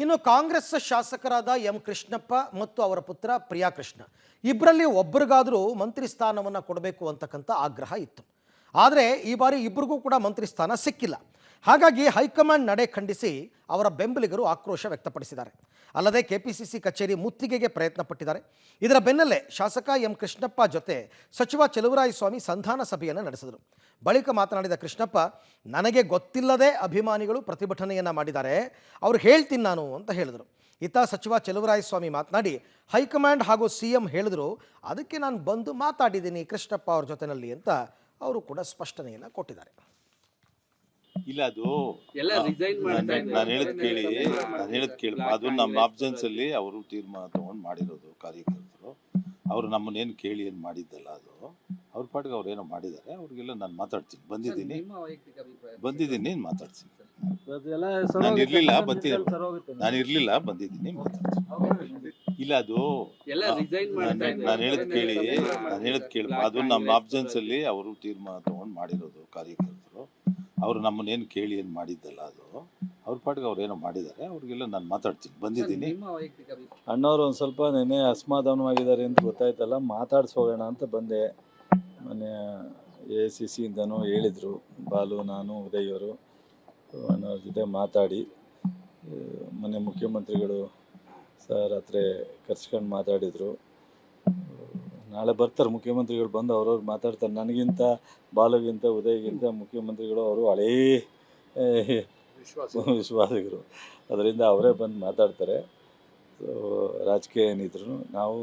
ಇನ್ನು ಕಾಂಗ್ರೆಸ್ ಶಾಸಕರಾದ ಎಂ ಕೃಷ್ಣಪ್ಪ ಮತ್ತು ಅವರ ಪುತ್ರ ಪ್ರಿಯಾಕೃಷ್ಣ ಇಬ್ಬರಲ್ಲಿ ಒಬ್ಬರಿಗಾದರೂ ಮಂತ್ರಿ ಸ್ಥಾನವನ್ನು ಕೊಡಬೇಕು ಅಂತಕ್ಕಂಥ ಆಗ್ರಹ ಇತ್ತು. ಆದರೆ ಈ ಬಾರಿ ಇಬ್ಬರಿಗೂ ಕೂಡ ಮಂತ್ರಿ ಸ್ಥಾನ ಸಿಕ್ಕಿಲ್ಲ. ಹಾಗಾಗಿ ಹೈಕಮಾಂಡ್ ನಡೆ ಖಂಡಿಸಿ ಅವರ ಬೆಂಬಲಿಗರು ಆಕ್ರೋಶ ವ್ಯಕ್ತಪಡಿಸಿದ್ದಾರೆ. ಅಲ್ಲದೆ ಕೆಪಿಸಿಸಿ ಕಚೇರಿ ಮುತ್ತಿಗೆಗೆ ಪ್ರಯತ್ನ ಪಟ್ಟಿದ್ದಾರೆ. ಇದರ ಬೆನ್ನಲ್ಲೇ ಶಾಸಕ ಎಂ ಕೃಷ್ಣಪ್ಪ ಜೊತೆ ಸಚಿವ ಚಲುವರಾಯಸ್ವಾಮಿ ಸಂಧಾನ ಸಭೆಯನ್ನು ನಡೆಸಿದರು. ಬಳಿಕ ಮಾತನಾಡಿದ ಕೃಷ್ಣಪ್ಪ, ನನಗೆ ಗೊತ್ತಿಲ್ಲದೆ ಅಭಿಮಾನಿಗಳು ಪ್ರತಿಭಟನೆಯನ್ನು ಮಾಡಿದ್ದಾರೆ, ಅವ್ರು ಹೇಳ್ತೀನಿ ನಾನು ಅಂತ ಹೇಳಿದರು. ಇತ್ತ ಸಚಿವ ಚಲುವರಾಯಸ್ವಾಮಿ ಮಾತನಾಡಿ, ಹೈಕಮಾಂಡ್ ಹಾಗೂ ಸಿಎಂ ಹೇಳಿದ್ರು, ಅದಕ್ಕೆ ನಾನು ಬಂದು ಮಾತಾಡಿದ್ದೀನಿ ಕೃಷ್ಣಪ್ಪ ಅವ್ರ ಜೊತೆನಲ್ಲಿ ಅಂತ ಅವರು ಕೂಡ ಸ್ಪಷ್ಟನೆಯನ್ನು ಕೊಟ್ಟಿದ್ದಾರೆ. ಇಲ್ಲ, ಅದು ನಾನು ಹೇಳದ್ ಕೇಳಿ ಅದು ನಮ್ಮ ಆಬ್ಸೆನ್ಸ್ ಅಲ್ಲಿ ಅವರು ತೀರ್ಮಾನ ತಗೊಂಡು ಮಾಡಿರೋದು. ಕಾರ್ಯಕರ್ತರು ಅವರು ನಮ್ಮನ್ನೇನು ಕೇಳಿ ಏನು ಮಾಡಿದ್ದಲ್ಲ, ಅದು ಅವ್ರ ಪಾಟಿಗೆ ಅವ್ರು ಏನೋ ಮಾಡಿದ್ದಾರೆ. ಅವ್ರಿಗೆಲ್ಲ ನಾನು ಮಾತಾಡ್ತೀನಿ, ಬಂದಿದ್ದೀನಿ ಮಾತಾಡ್ತೀನಿ. ನಾನು ಇರ್ಲಿಲ್ಲ ಬಂದಿದ್ದೀನಿ ಮಾತಾಡ್ತೀನಿ. ಇಲ್ಲ, ಅದು ನಾನು ಹೇಳದ್ ಕೇಳಿ ಅದು ನಮ್ಮ ಆಬ್ಸೆನ್ಸ್ ಅಲ್ಲಿ ಅವರು ತೀರ್ಮಾನ ತಗೊಂಡು ಮಾಡಿರೋದು. ಕಾರ್ಯಕರ್ತರು ಅವರು ನಮ್ಮನ್ನೇನು ಕೇಳಿ ಏನು ಮಾಡಿದ್ದಲ್ಲ, ಅದು ಅವ್ರ ಪಾಟಿಗೆ ಅವ್ರು ಏನೋ ಮಾಡಿದ್ದಾರೆ. ಅವ್ರಿಗೆಲ್ಲ ನಾನು ಮಾತಾಡ್ತೀನಿ, ಬಂದಿದ್ದೀನಿ. ಅಣ್ಣವ್ರು ಒಂದು ಸ್ವಲ್ಪ ನೆನ್ನೆ ಅಸಮಾಧಾನವಾಗಿದ್ದಾರೆ ಅಂತ ಗೊತ್ತಾಯ್ತಲ್ಲ, ಮಾತಾಡ್ಸೋಗೋಣ ಅಂತ ಬಂದೆ. ಮೊನ್ನೆ AICC ಇಂದನೂ ಹೇಳಿದರು, ಬಾಲು, ನಾನು, ಉದಯ್ ಅವರು ಅಣ್ಣವ್ರ ಜೊತೆ ಮಾತಾಡಿ, ಮೊನ್ನೆ ಮುಖ್ಯಮಂತ್ರಿಗಳು ರಾತ್ರಿ ಕರ್ಸ್ಕೊಂಡು ಮಾತಾಡಿದರು. ನಾಳೆ ಬರ್ತಾರೆ ಮುಖ್ಯಮಂತ್ರಿಗಳು, ಬಂದು ಅವ್ರವ್ರು ಮಾತಾಡ್ತಾರೆ. ನನಗಿಂತ, ಬಾಲುಗಿಂತ, ಉದಯ್ಗಿಂತ ಮುಖ್ಯಮಂತ್ರಿಗಳು ಅವರು ಹಳೇ ವಿಶ್ವಾಸಿಗರು. ಅದರಿಂದ ಅವರೇ ಬಂದು ಮಾತಾಡ್ತಾರೆ. ರಾಜಕೀಯ ಏನಿದ್ರು ನಾವು